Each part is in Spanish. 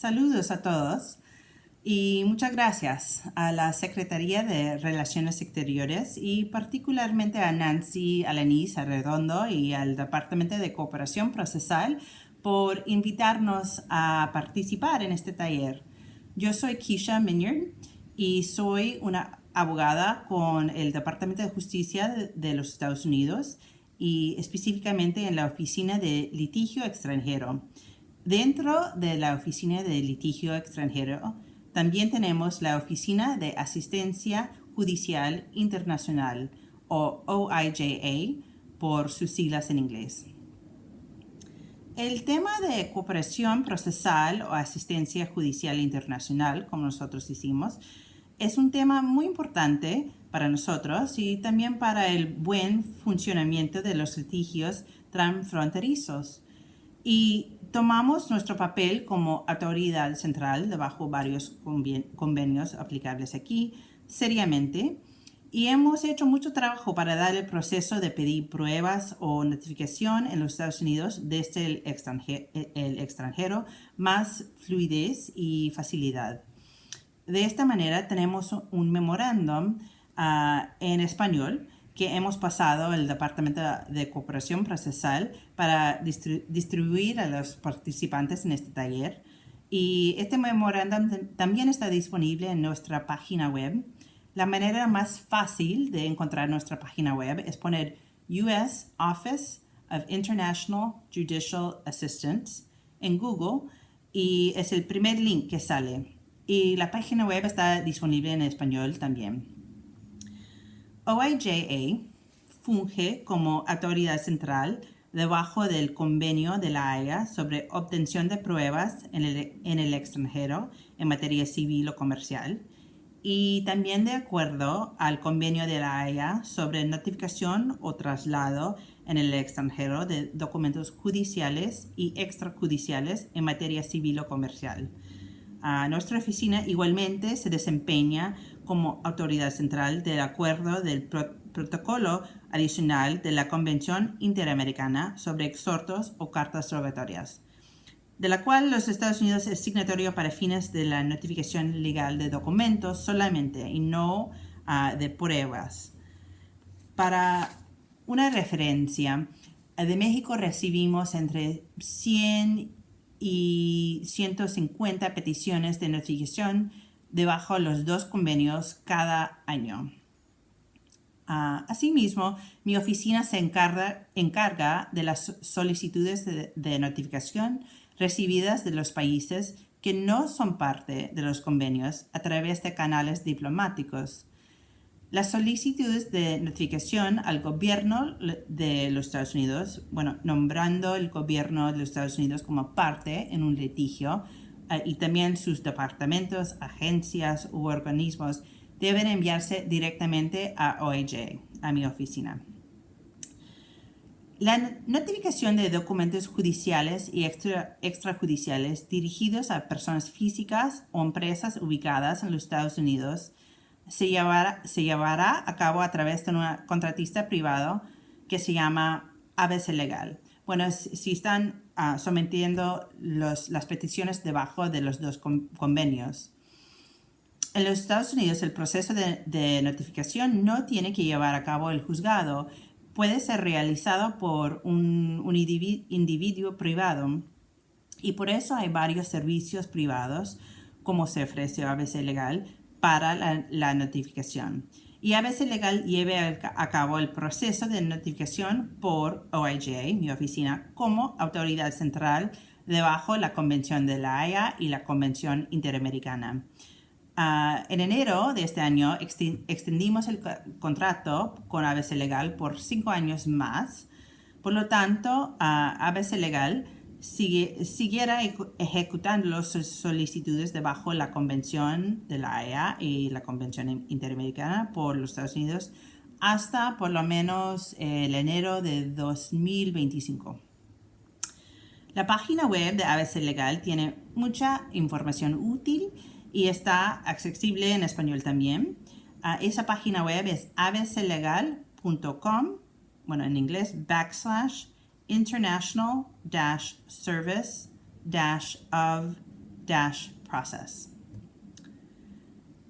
Saludos a todos y muchas gracias a la Secretaría de Relaciones Exteriores y particularmente a Nancy Alanis Arredondo y al Departamento de Cooperación Procesal por invitarnos a participar en este taller. Yo soy Keisha Minyard y soy una abogada con el Departamento de Justicia de los Estados Unidos y específicamente en la Oficina de Litigio Extranjero. Dentro de la Oficina de Litigio Extranjero también tenemos la Oficina de Asistencia Judicial Internacional o OIJA por sus siglas en inglés. El tema de cooperación procesal o asistencia judicial internacional, como nosotros decimos, es un tema muy importante para nosotros y también para el buen funcionamiento de los litigios transfronterizos. Y tomamos nuestro papel como autoridad central debajo varios convenios aplicables aquí seriamente y hemos hecho mucho trabajo para dar el proceso de pedir pruebas o notificación en los Estados Unidos desde el extranjero más fluidez y facilidad. De esta manera tenemos un memorándum en español que hemos pasado al Departamento de Cooperación Procesal para distribuir a los participantes en este taller. Y este memorándum también está disponible en nuestra página web. La manera más fácil de encontrar nuestra página web es poner U.S. Office of International Judicial Assistance en Google y es el primer link que sale. Y la página web está disponible en español también. OIJA funge como autoridad central debajo del Convenio de la Haya sobre obtención de pruebas en el extranjero en materia civil o comercial y también de acuerdo al Convenio de la Haya sobre notificación o traslado en el extranjero de documentos judiciales y extrajudiciales en materia civil o comercial. Nuestra oficina igualmente se desempeña como autoridad central del acuerdo del protocolo adicional de la Convención Interamericana sobre Exhortos o Cartas Rogatorias, de la cual los Estados Unidos es signatario para fines de la notificación legal de documentos solamente y no de pruebas. Para una referencia, de México recibimos entre 100 y 150 peticiones de notificación debajo de los dos convenios cada año. Asimismo, mi oficina se encarga de las solicitudes de notificación recibidas de los países que no son parte de los convenios a través de canales diplomáticos. Las solicitudes de notificación al gobierno de los Estados Unidos, nombrando el gobierno de los Estados Unidos como parte en un litigio y también sus departamentos, agencias u organismos deben enviarse directamente a OIJA, a mi oficina. La notificación de documentos judiciales y extrajudiciales dirigidos a personas físicas o empresas ubicadas en los Estados Unidos se llevará a cabo a través de un contratista privado que se llama ABC Legal. Si están sometiendo las peticiones debajo de los dos convenios. En los Estados Unidos, el proceso de notificación no tiene que llevar a cabo el juzgado. Puede ser realizado por un individuo privado y por eso hay varios servicios privados, como se ofrece a ABC Legal, para la notificación. Y ABC Legal lleva a cabo el proceso de notificación por OIJA, mi oficina, como autoridad central debajo la Convención de la Haya y la Convención Interamericana. En enero de este año extendimos el contrato con ABC Legal por 5 años más. Por lo tanto, ABC Legal siguiera ejecutando las solicitudes debajo la Convención de la Haya y la Convención Interamericana por los Estados Unidos hasta por lo menos el enero de 2025. La página web de ABC Legal tiene mucha información útil y está accesible en español también. Esa página web es abclegal.com, en inglés, /international-service-of process.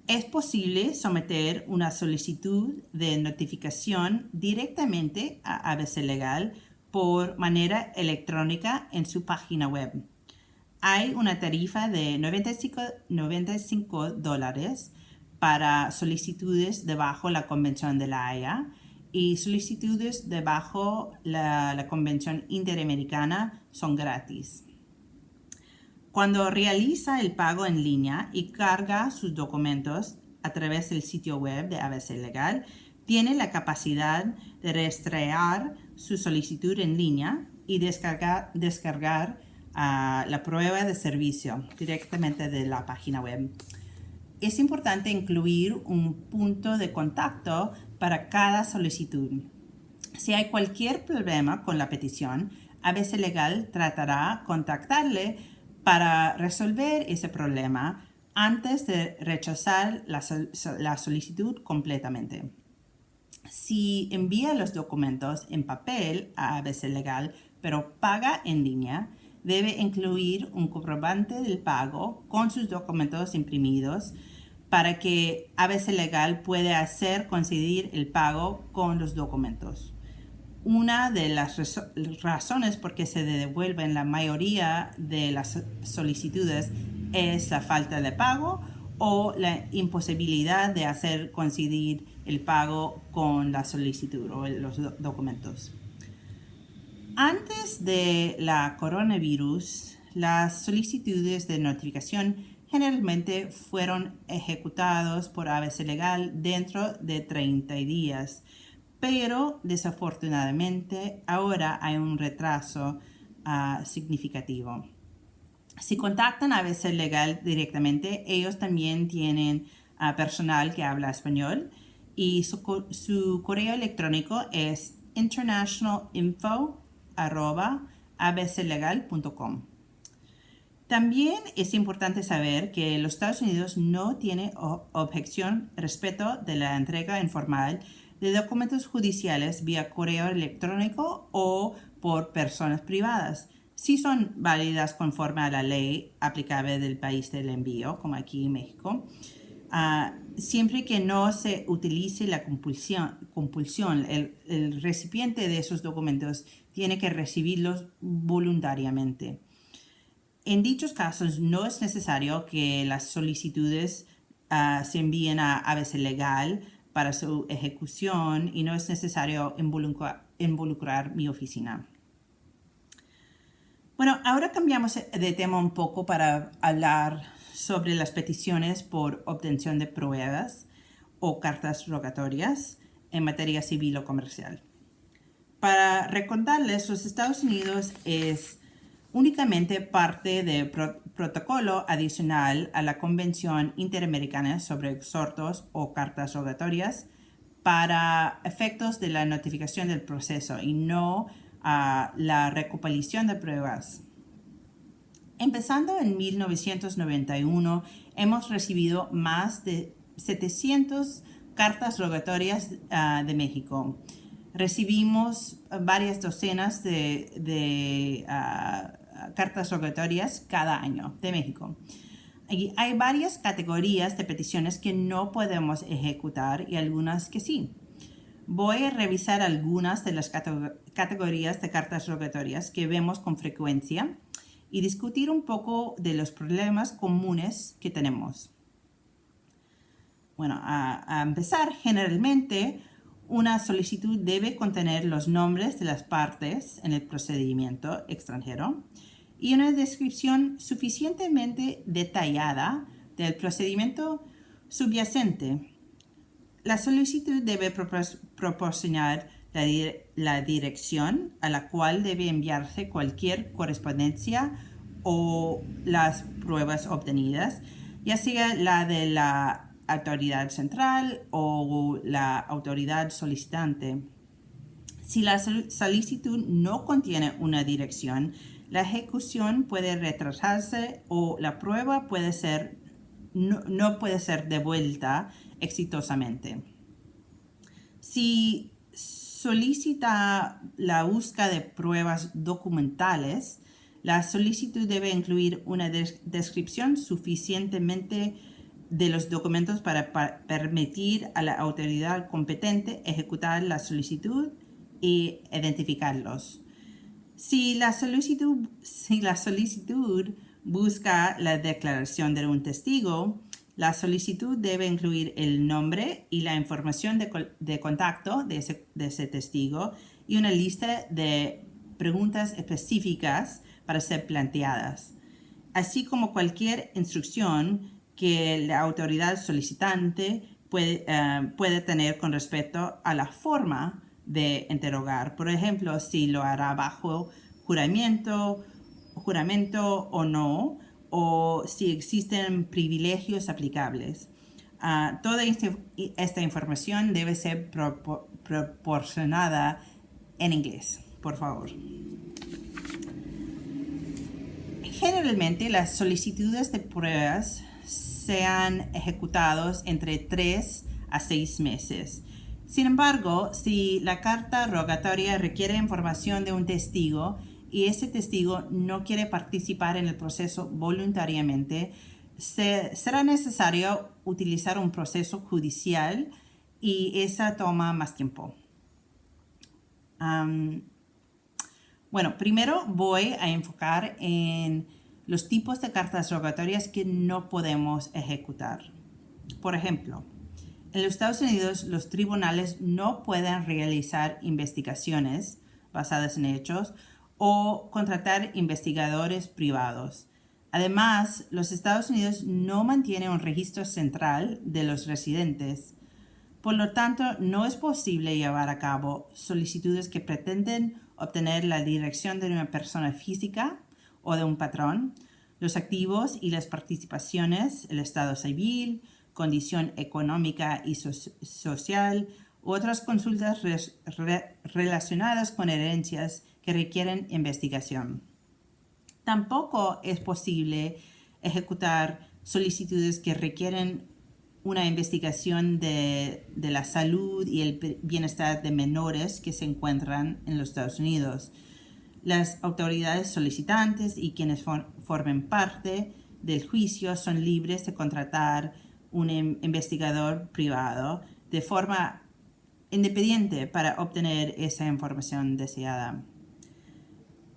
Es posible someter una solicitud de notificación directamente a ABC Legal por manera electrónica en su página web. Hay una tarifa de $95 para solicitudes debajo la Convención de la Haya y solicitudes debajo la Convención Interamericana son gratis. Cuando realiza el pago en línea y carga sus documentos a través del sitio web de ABC Legal, tiene la capacidad de rastrear su solicitud en línea y descargar la prueba de servicio directamente de la página web. Es importante incluir un punto de contacto para cada solicitud. Si hay cualquier problema con la petición, ABC Legal tratará de contactarle para resolver ese problema antes de rechazar la solicitud completamente. Si envía los documentos en papel a ABC Legal, pero paga en línea, debe incluir un comprobante del pago con sus documentos imprimidos para que ABC Legal pueda hacer coincidir el pago con los documentos. Una de las razones por qué se devuelven la mayoría de las solicitudes es la falta de pago o la imposibilidad de hacer coincidir el pago con la solicitud o los documentos. Antes de la coronavirus, las solicitudes de notificación generalmente fueron ejecutadas por ABC Legal dentro de 30 días. Pero desafortunadamente ahora hay un retraso significativo. Si contactan a ABC Legal directamente, ellos también tienen personal que habla español y su correo electrónico es internationalinfo@abclegal.com. También es importante saber que los Estados Unidos no tiene objeción respecto de la entrega informal de documentos judiciales vía correo electrónico o por personas privadas, si son válidas conforme a la ley aplicable del país del envío, como aquí en México, siempre que no se utilice la compulsión, el recipiente de esos documentos tiene que recibirlos voluntariamente. En dichos casos, no es necesario que las solicitudes se envíen a ABC Legal para su ejecución y no es necesario involucrar mi oficina. Bueno, ahora cambiamos de tema un poco para hablar sobre las peticiones por obtención de pruebas o cartas rogatorias en materia civil o comercial. Para recordarles, los Estados Unidos es únicamente parte del protocolo adicional a la Convención Interamericana sobre exhortos o cartas rogatorias para efectos de la notificación del proceso y no la recopilación de pruebas. Empezando en 1991, hemos recibido más de 700 cartas rogatorias de México. Recibimos varias docenas de cartas rogatorias cada año de México. Y hay varias categorías de peticiones que no podemos ejecutar y algunas que sí. Voy a revisar algunas de las categorías de cartas rogatorias que vemos con frecuencia y discutir un poco de los problemas comunes que tenemos. Bueno, a empezar, generalmente una solicitud debe contener los nombres de las partes en el procedimiento extranjero y una descripción suficientemente detallada del procedimiento subyacente. La solicitud debe proporcionar la dirección a la cual debe enviarse cualquier correspondencia o las pruebas obtenidas, ya sea la de la autoridad central o la autoridad solicitante. Si la solicitud no contiene una dirección, la ejecución puede retrasarse o la prueba no puede ser devuelta exitosamente. Si solicita la búsqueda de pruebas documentales, La solicitud debe incluir una descripción suficientemente de los documentos para permitir a la autoridad competente ejecutar la solicitud y identificarlos. Si la solicitud busca la declaración de un testigo, la solicitud debe incluir el nombre y la información de contacto de ese testigo y una lista de preguntas específicas para ser planteadas, así como cualquier instrucción que la autoridad solicitante puede tener con respecto a la forma de interrogar. Por ejemplo, si lo hará bajo juramento o no, o si existen privilegios aplicables. Toda esta información debe ser proporcionada en inglés, por favor. Generalmente, las solicitudes de pruebas se han ejecutado entre 3 a 6 meses. Sin embargo, si la carta rogatoria requiere información de un testigo y ese testigo no quiere participar en el proceso voluntariamente, será necesario utilizar un proceso judicial y esa toma más tiempo. Bueno, primero voy a enfocar en los tipos de cartas rogatorias que no podemos ejecutar. Por ejemplo, en los Estados Unidos los tribunales no pueden realizar investigaciones basadas en hechos o contratar investigadores privados. Además, los Estados Unidos no mantienen un registro central de los residentes. Por lo tanto, no es posible llevar a cabo solicitudes que pretenden obtener la dirección de una persona física o de un patrón, los activos y las participaciones, el estado civil, condición económica y social, u otras consultas relacionadas con herencias que requieren investigación. Tampoco es posible ejecutar solicitudes que requieren una investigación de la salud y el bienestar de menores que se encuentran en los Estados Unidos. Las autoridades solicitantes y quienes formen parte del juicio son libres de contratar un investigador privado de forma independiente para obtener esa información deseada.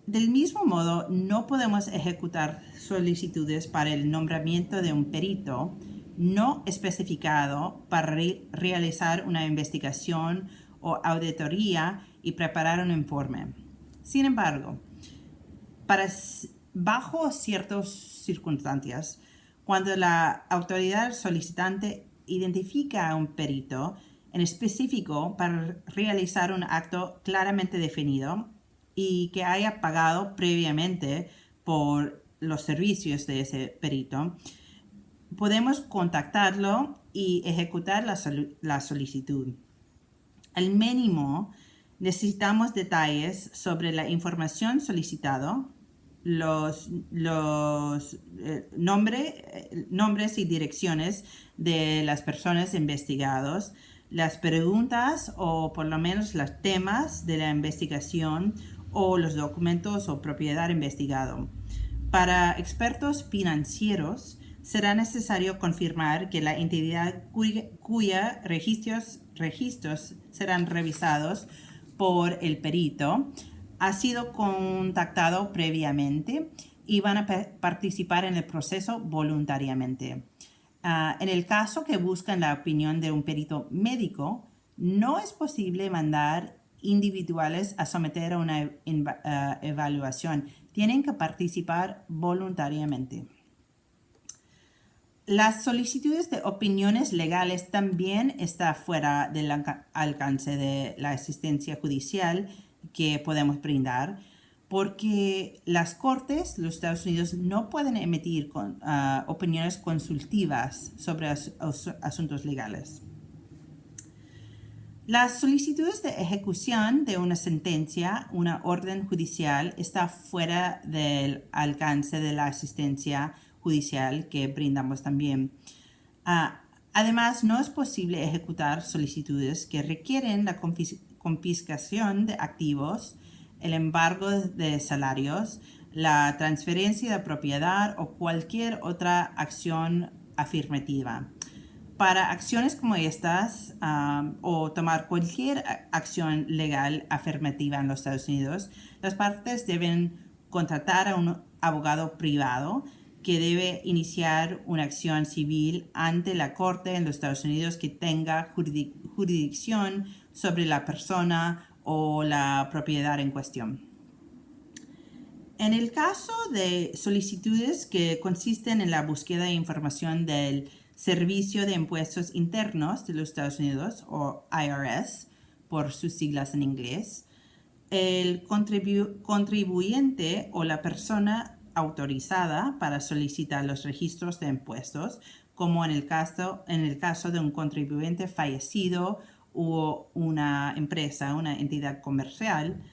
Del mismo modo, no podemos ejecutar solicitudes para el nombramiento de un perito no especificado para realizar una investigación o auditoría y preparar un informe. Sin embargo, bajo ciertas circunstancias, cuando la autoridad solicitante identifica a un perito en específico para realizar un acto claramente definido y que haya pagado previamente por los servicios de ese perito, podemos contactarlo y ejecutar la solicitud. Al mínimo, necesitamos detalles sobre la información solicitada, los nombres y direcciones de las personas investigadas, las preguntas o por lo menos los temas de la investigación o los documentos o propiedad investigado. Para expertos financieros, será necesario confirmar que la entidad cuya registros serán revisados por el perito ha sido contactado previamente y van a participar en el proceso voluntariamente. En el caso que buscan la opinión de un perito médico, no es posible mandar individuales a someter a una evaluación. Tienen que participar voluntariamente. Las solicitudes de opiniones legales también están fuera del alcance de la asistencia judicial que podemos brindar, porque las cortes, los Estados Unidos, no pueden emitir opiniones consultivas sobre asuntos legales. Las solicitudes de ejecución de una sentencia, una orden judicial, está fuera del alcance de la asistencia judicial que brindamos también. Además, no es posible ejecutar solicitudes que requieren la confiscación de activos, el embargo de salarios, la transferencia de propiedad o cualquier otra acción afirmativa. Para acciones como estas o tomar cualquier acción legal afirmativa en los Estados Unidos, las partes deben contratar a un abogado privado que debe iniciar una acción civil ante la corte en los Estados Unidos que tenga jurisdicción sobre la persona o la propiedad en cuestión. En el caso de solicitudes que consisten en la búsqueda de información del Servicio de Impuestos Internos de los Estados Unidos, o IRS, por sus siglas en inglés, el contribuyente o la persona autorizada para solicitar los registros de impuestos, como en el caso de un contribuyente fallecido o una empresa, una entidad comercial,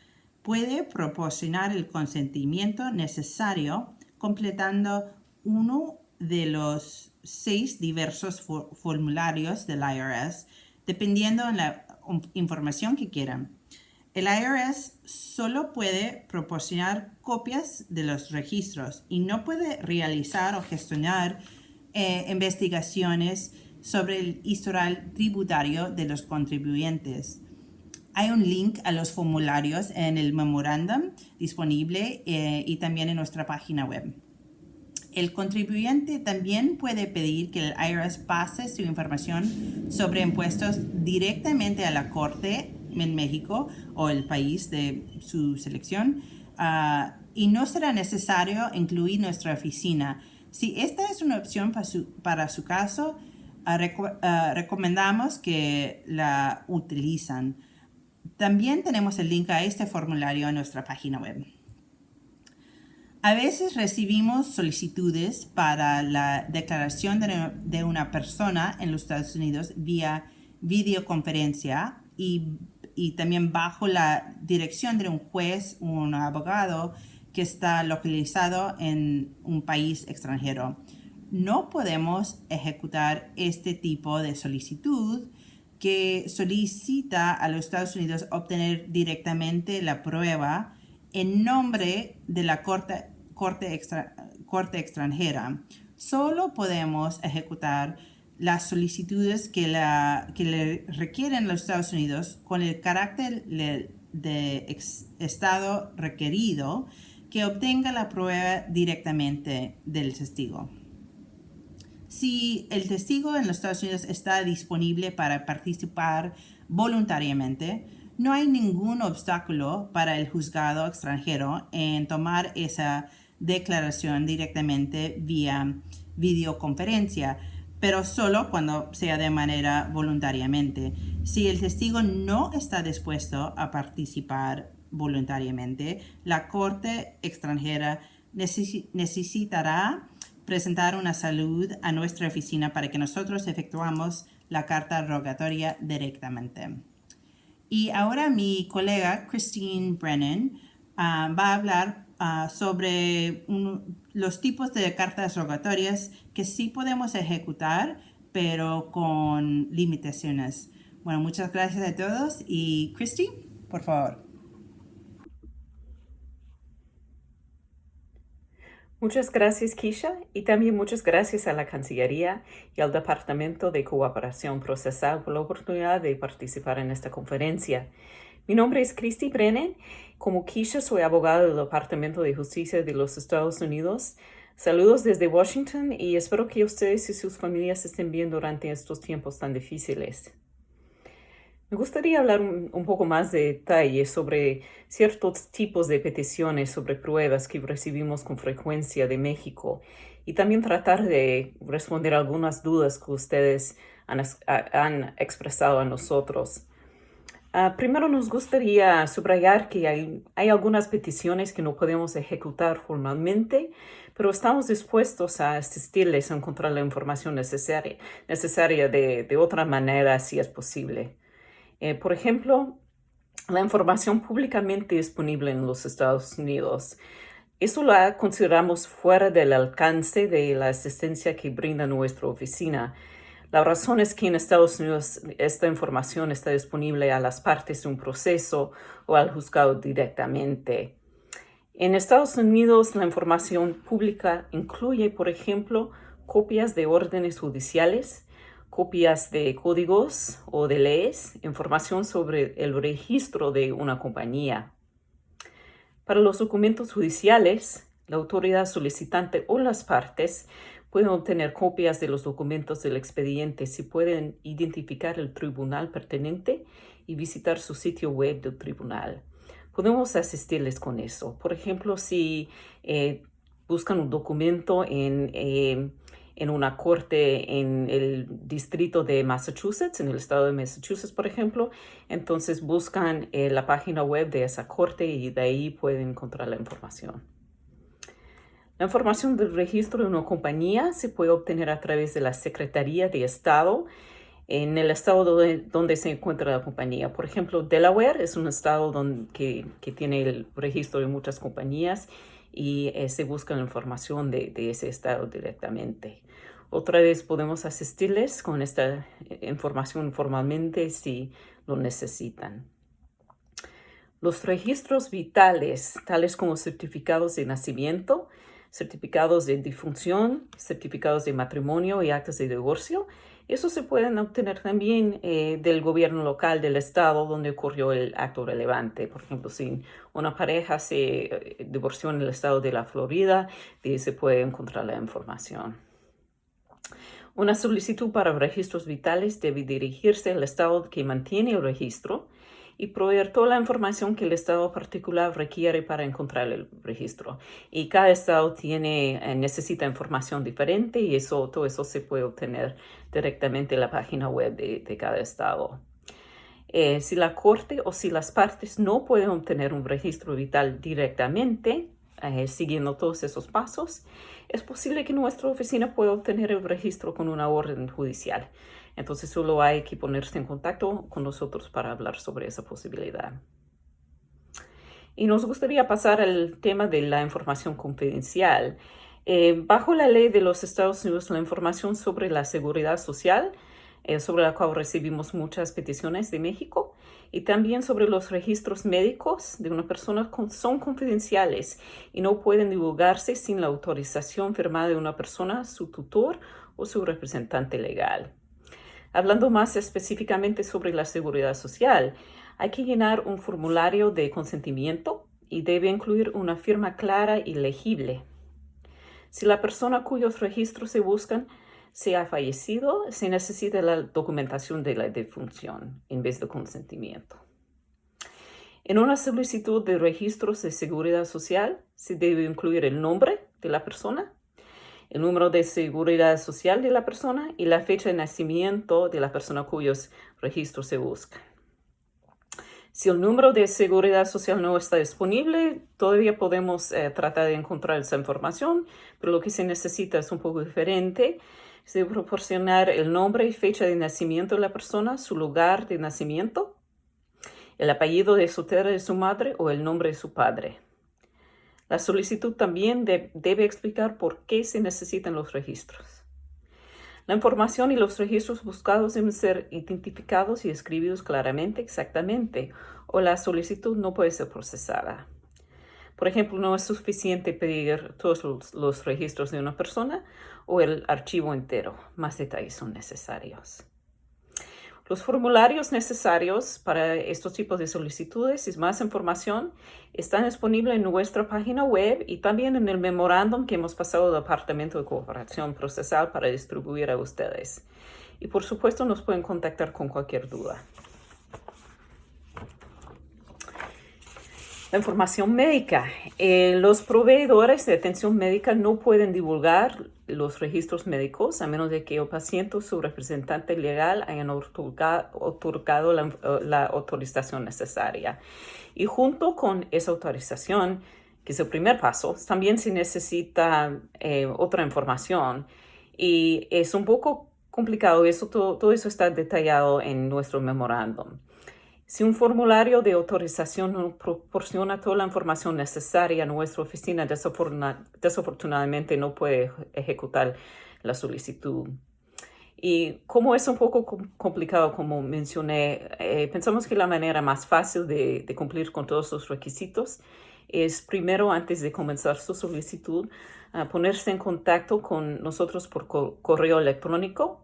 puede proporcionar el consentimiento necesario completando uno de los 6 diversos formularios del IRS, dependiendo de la información que quieran. El IRS solo puede proporcionar copias de los registros y no puede realizar o gestionar investigaciones sobre el historial tributario de los contribuyentes. Hay un link a los formularios en el memorándum disponible y también en nuestra página web. El contribuyente también puede pedir que el IRS pase su información sobre impuestos directamente a la corte en México o el país de su selección y no será necesario incluir nuestra oficina. Si esta es una opción para su caso, recomendamos que la utilicen. También tenemos el link a este formulario en nuestra página web. A veces recibimos solicitudes para la declaración de una persona en los Estados Unidos vía videoconferencia y también bajo la dirección de un juez o un abogado que está localizado en un país extranjero. No podemos ejecutar este tipo de solicitud que solicita a los Estados Unidos obtener directamente la prueba en nombre de la corte extranjera. Solo podemos ejecutar las solicitudes que le requieren los Estados Unidos con el carácter de estado requerido que obtenga la prueba directamente del testigo. Si el testigo en los Estados Unidos está disponible para participar voluntariamente, no hay ningún obstáculo para el juzgado extranjero en tomar esa declaración directamente vía videoconferencia, pero solo cuando sea de manera voluntariamente. Si el testigo no está dispuesto a participar voluntariamente, la corte extranjera necesitará presentar una salud a nuestra oficina para que nosotros efectuamos la carta rogatoria directamente. Y ahora mi colega Christine Brennan va a hablar sobre los tipos de cartas rogatorias que sí podemos ejecutar, pero con limitaciones. Bueno, muchas gracias a todos y Christy, por favor. Muchas gracias, Keisha, y también muchas gracias a la Cancillería y al Departamento de Cooperación Procesal por la oportunidad de participar en esta conferencia. Mi nombre es Christy Brennan. Como Keisha, soy abogada del Departamento de Justicia de los Estados Unidos. Saludos desde Washington y espero que ustedes y sus familias estén bien durante estos tiempos tan difíciles. Me gustaría hablar un poco más de detalle sobre ciertos tipos de peticiones sobre pruebas que recibimos con frecuencia de México y también tratar de responder algunas dudas que ustedes han expresado a nosotros. Primero nos gustaría subrayar que hay algunas peticiones que no podemos ejecutar formalmente, pero estamos dispuestos a asistirles a encontrar la información necesaria de otra manera si es posible. Por ejemplo, la información públicamente disponible en los Estados Unidos. Eso la consideramos fuera del alcance de la asistencia que brinda nuestra oficina. La razón es que en Estados Unidos esta información está disponible a las partes de un proceso o al juzgado directamente. En Estados Unidos, la información pública incluye, por ejemplo, copias de órdenes judiciales, copias de códigos o de leyes, información sobre el registro de una compañía. Para los documentos judiciales, la autoridad solicitante o las partes pueden obtener copias de los documentos del expediente si pueden identificar el tribunal pertinente y visitar su sitio web del tribunal. Podemos asistirles con eso. Por ejemplo, si buscan un documento en una corte en el distrito de Massachusetts, en el estado de Massachusetts, por ejemplo, entonces buscan la página web de esa corte y de ahí pueden encontrar la información. La información del registro de una compañía se puede obtener a través de la Secretaría de Estado en el estado donde se encuentra la compañía. Por ejemplo, Delaware es un estado que tiene el registro de muchas compañías y se busca la información de ese estado directamente. Otra vez podemos asistirles con esta información formalmente si lo necesitan. Los registros vitales, tales como certificados de nacimiento, certificados de difunción, certificados de matrimonio y actas de divorcio, esos se pueden obtener también del gobierno local del estado donde ocurrió el acto relevante. Por ejemplo, si una pareja se divorció en el estado de la Florida, de ahí se puede encontrar la información. Una solicitud para registros vitales debe dirigirse al estado que mantiene el registro y proveer toda la información que el estado particular requiere para encontrar el registro. Y cada estado necesita información diferente y todo eso se puede obtener directamente en la página web de cada estado. Si la corte o si las partes no pueden obtener un registro vital directamente, siguiendo todos esos pasos, es posible que nuestra oficina pueda obtener el registro con una orden judicial. Entonces solo hay que ponerse en contacto con nosotros para hablar sobre esa posibilidad. Y nos gustaría pasar al tema de la información confidencial. Bajo la ley de los Estados Unidos, la información sobre la seguridad social, sobre la cual recibimos muchas peticiones de México, y también sobre los registros médicos de una persona son confidenciales y no pueden divulgarse sin la autorización firmada de una persona, su tutor o su representante legal. Hablando más específicamente sobre la seguridad social, hay que llenar un formulario de consentimiento y debe incluir una firma clara y legible. Si la persona cuyos registros se buscan se ha fallecido, se necesita la documentación de la defunción en vez de consentimiento. En una solicitud de registros de seguridad social se debe incluir el nombre de la persona, el número de seguridad social de la persona y la fecha de nacimiento de la persona cuyos registros se buscan. Si el número de seguridad social no está disponible, todavía podemos tratar de encontrar esa información, pero lo que se necesita es un poco diferente. Se debe proporcionar el nombre y fecha de nacimiento de la persona, su lugar de nacimiento, el apellido de soltera de su madre o el nombre de su padre. La solicitud también debe explicar por qué se necesitan los registros. La información y los registros buscados deben ser identificados y escritos claramente, exactamente, o la solicitud no puede ser procesada. Por ejemplo, no es suficiente pedir todos los registros de una persona o el archivo entero. Más detalles son necesarios. Los formularios necesarios para estos tipos de solicitudes y más información están disponibles en nuestra página web y también en el memorándum que hemos pasado al Departamento de Cooperación Procesal para distribuir a ustedes. Y por supuesto nos pueden contactar con cualquier duda. La información médica. Los proveedores de atención médica no pueden divulgar los registros médicos a menos de que el paciente o su representante legal hayan otorgado la autorización necesaria. Y junto con esa autorización, que es el primer paso, también se necesita otra información. Y es un poco complicado, todo eso está detallado en nuestro memorándum. Si un formulario de autorización no proporciona toda la información necesaria, nuestra oficina desafortunadamente no puede ejecutar la solicitud. Y como es un poco complicado, como mencioné, pensamos que la manera más fácil de cumplir con todos los requisitos es primero, antes de comenzar su solicitud, ponerse en contacto con nosotros por correo electrónico.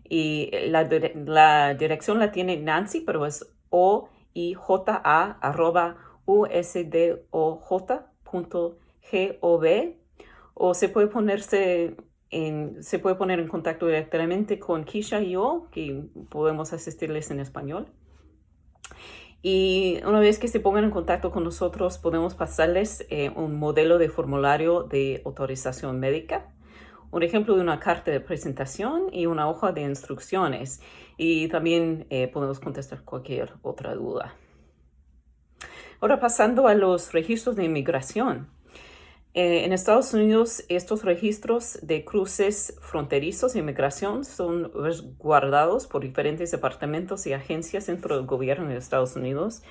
Y la dirección la tiene Nancy, pero es oija@usdoj.gov, o se puede poner en contacto directamente con Keisha y yo, que podemos asistirles en español. Y una vez que se pongan en contacto con nosotros, podemos pasarles un modelo de formulario de autorización médica, un ejemplo de una carta de presentación y una hoja de instrucciones. Y también podemos contestar cualquier otra duda. Ahora pasando a los registros de inmigración. En Estados Unidos, estos registros de cruces fronterizos de inmigración son resguardados por diferentes departamentos y agencias dentro del gobierno de Estados Unidos.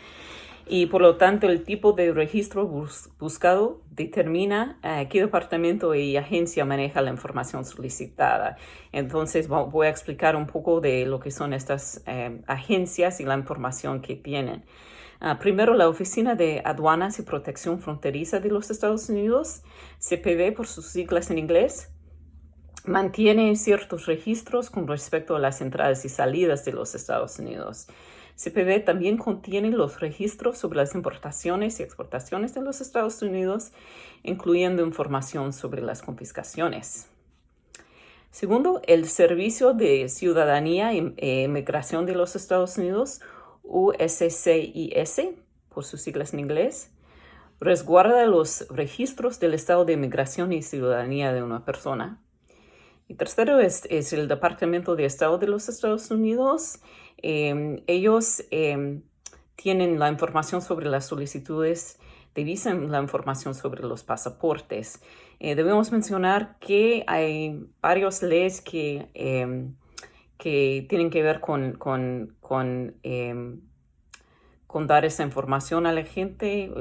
Y por lo tanto, el tipo de registro buscado determina qué departamento y agencia maneja la información solicitada. Entonces, voy a explicar un poco de lo que son estas agencias y la información que tienen. Primero, la Oficina de Aduanas y Protección Fronteriza de los Estados Unidos, CPV por sus siglas en inglés, mantiene ciertos registros con respecto a las entradas y salidas de los Estados Unidos. CPV también contiene los registros sobre las importaciones y exportaciones de los Estados Unidos, incluyendo información sobre las confiscaciones. Segundo, el Servicio de Ciudadanía e Inmigración de los Estados Unidos, USCIS, por sus siglas en inglés, resguarda los registros del estado de inmigración y ciudadanía de una persona. Y tercero es el Departamento de Estado de los Estados Unidos. Ellos tienen la información sobre las solicitudes de visa, la información sobre los pasaportes. Debemos mencionar que hay varias leyes que tienen que ver con dar esa información a la gente,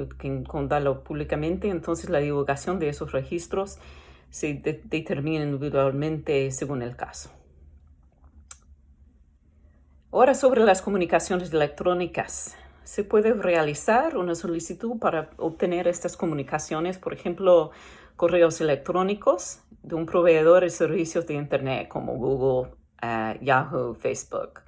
con darlo públicamente. Entonces, la divulgación de esos registros se determina individualmente según el caso. Ahora, sobre las comunicaciones electrónicas. Se puede realizar una solicitud para obtener estas comunicaciones, por ejemplo, correos electrónicos de un proveedor de servicios de Internet como Google, Yahoo, Facebook.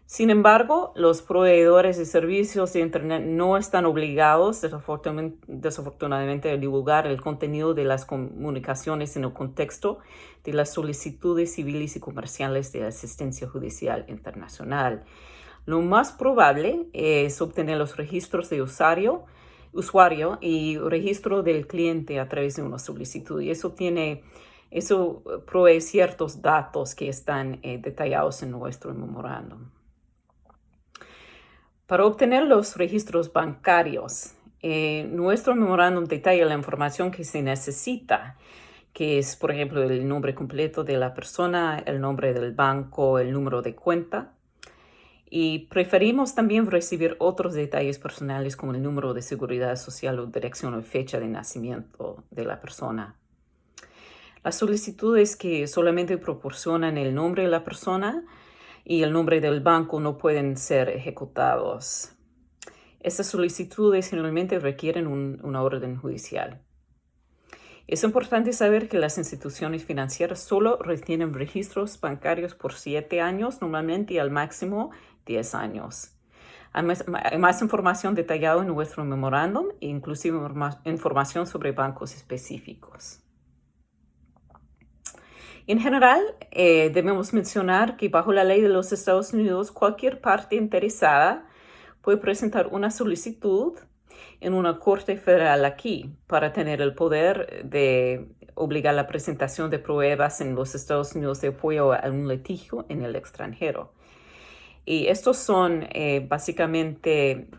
Sin embargo, los proveedores de servicios de Internet no están obligados, desafortunadamente, a divulgar el contenido de las comunicaciones en el contexto de las solicitudes civiles y comerciales de asistencia judicial internacional. Lo más probable es obtener los registros de usuario y registro del cliente a través de una solicitud. Y eso provee ciertos datos que están detallados en nuestro memorándum. Para obtener los registros bancarios, nuestro memorándum detalla la información que se necesita, que es, por ejemplo, el nombre completo de la persona, el nombre del banco, el número de cuenta. Y preferimos también recibir otros detalles personales como el número de seguridad social o dirección o fecha de nacimiento de la persona. Las solicitudes que solamente proporcionan el nombre de la persona y el nombre del banco no pueden ser ejecutados. Estas solicitudes generalmente requieren una orden judicial. Es importante saber que las instituciones financieras solo retienen registros bancarios por 7 años normalmente y al máximo 10 años. Hay más información detallada en nuestro memorándum, inclusive información sobre bancos específicos. En general, debemos mencionar que bajo la ley de los Estados Unidos, cualquier parte interesada puede presentar una solicitud en una corte federal aquí para tener el poder de obligar la presentación de pruebas en los Estados Unidos de apoyo a un litigio en el extranjero. Y estos son básicamente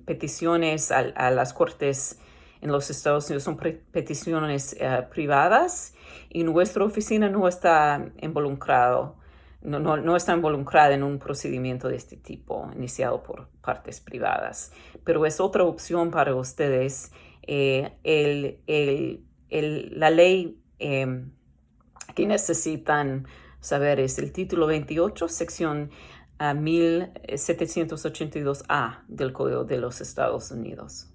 peticiones a las cortes en los Estados Unidos, son peticiones privadas, y nuestra oficina no está involucrada en un procedimiento de este tipo iniciado por partes privadas. Pero es otra opción para ustedes. La ley que necesitan saber es el título 28, sección 1782A del Código de los Estados Unidos.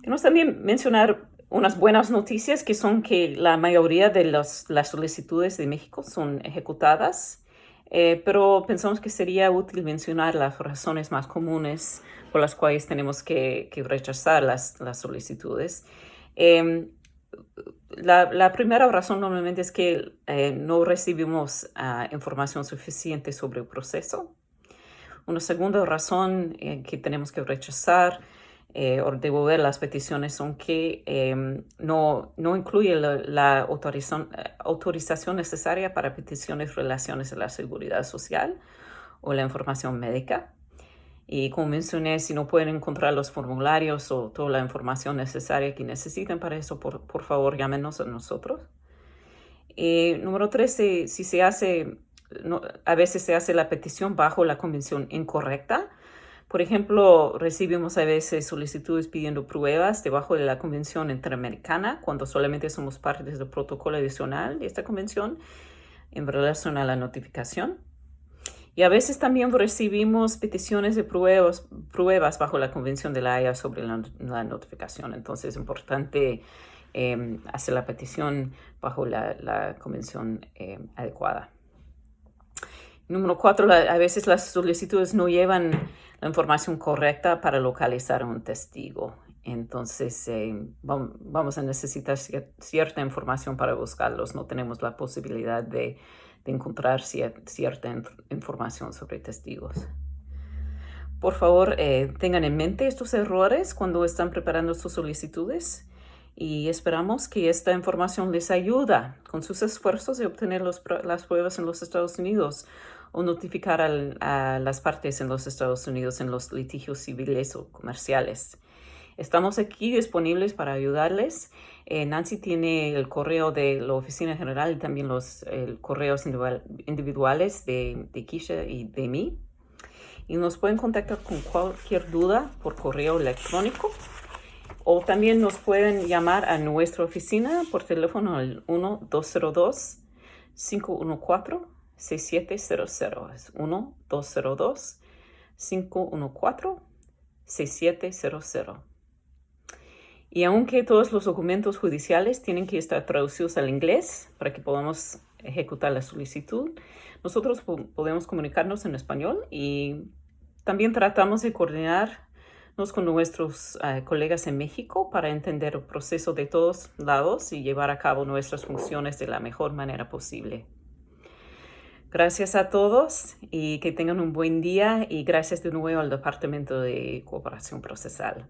Queremos también mencionar unas buenas noticias que son que la mayoría de las solicitudes de México son ejecutadas, pero pensamos que sería útil mencionar las razones más comunes por las cuales tenemos que rechazar las solicitudes. La primera razón normalmente es que no recibimos información suficiente sobre el proceso. Una segunda razón que tenemos que rechazar o devolver las peticiones son que no incluye la autorización necesaria para peticiones relacionadas a la seguridad social o la información médica. Y como mencioné, si no pueden encontrar los formularios o toda la información necesaria que necesiten para eso, por favor, llámenos a nosotros. Número 3, si se hace, a veces se hace la petición bajo la convención incorrecta. Por ejemplo, recibimos a veces solicitudes pidiendo pruebas debajo de la Convención Interamericana cuando solamente somos parte del protocolo adicional de esta convención en relación a la notificación. Y a veces también recibimos peticiones de pruebas bajo la Convención de la Haya sobre la notificación. Entonces es importante hacer la petición bajo la convención adecuada. Número 4, a veces las solicitudes no llevan la información correcta para localizar a un testigo. Entonces vamos a necesitar cierta información para buscarlos. No tenemos la posibilidad de encontrar cierta información sobre testigos. Por favor, tengan en mente estos errores cuando están preparando sus solicitudes y esperamos que esta información les ayude con sus esfuerzos de obtener las pruebas en los Estados Unidos o notificar a las partes en los Estados Unidos en los litigios civiles o comerciales. Estamos aquí disponibles para ayudarles. Nancy tiene el correo de la Oficina General y también los correos individuales de Keisha y de mí. Y nos pueden contactar con cualquier duda por correo electrónico. O también nos pueden llamar a nuestra oficina por teléfono al 1-202-514-6700. Es 1-202-514-6700. Y aunque todos los documentos judiciales tienen que estar traducidos al inglés para que podamos ejecutar la solicitud, nosotros podemos comunicarnos en español y también tratamos de coordinarnos con nuestros colegas en México para entender el proceso de todos lados y llevar a cabo nuestras funciones de la mejor manera posible. Gracias a todos y que tengan un buen día y gracias de nuevo al Departamento de Cooperación Procesal.